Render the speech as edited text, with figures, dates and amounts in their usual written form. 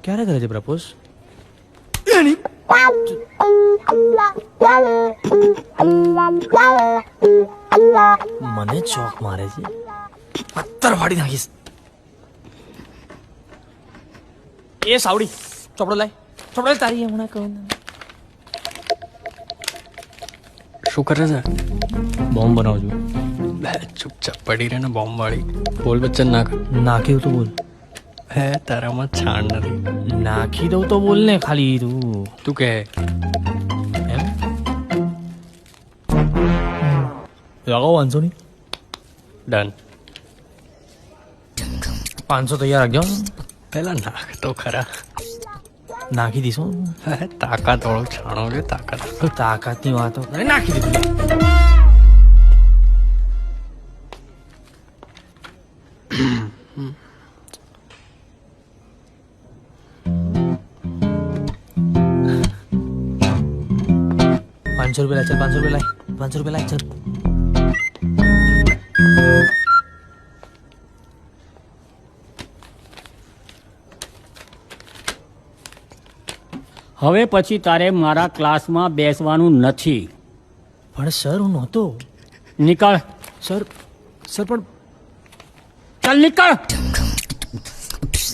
ક્યારે કરે છે પ્રપોઝ? મને ચોક મારે છે, પથ્થર ફાડી નાખીશ. એ સાવડી ચોપડો લાય તારી હમણાં કહું. શું કરે છે? બોમ્બ બનાવું છું. ચૂપચાપ પડી રહે ને બોમ્બ વાળી. બોલ બચ્ચન નાખ. નાખ્યું તો બોલ. હે તારામાં છાણ નથી. નાખી દઉં તો બોલ ને ખાલી તું કહે એમ લગાવો 500 ની. ડન. 500 તૈયાર રાખજો. પેલા નાખ તો ખરા. નાખી દઈશું. હે તાકાત વાળો છાણો છે. તાકાતની વાતો નાખી દીધું. ₹500 લાય. ચલ 500 લાય. 500 લાય. ચલ હવે પછી તારે મારા ક્લાસમાં બેસવાનું નથી. પણ સર હું નહોતો. નીકળ. સર પણ ચાલ નીકળ.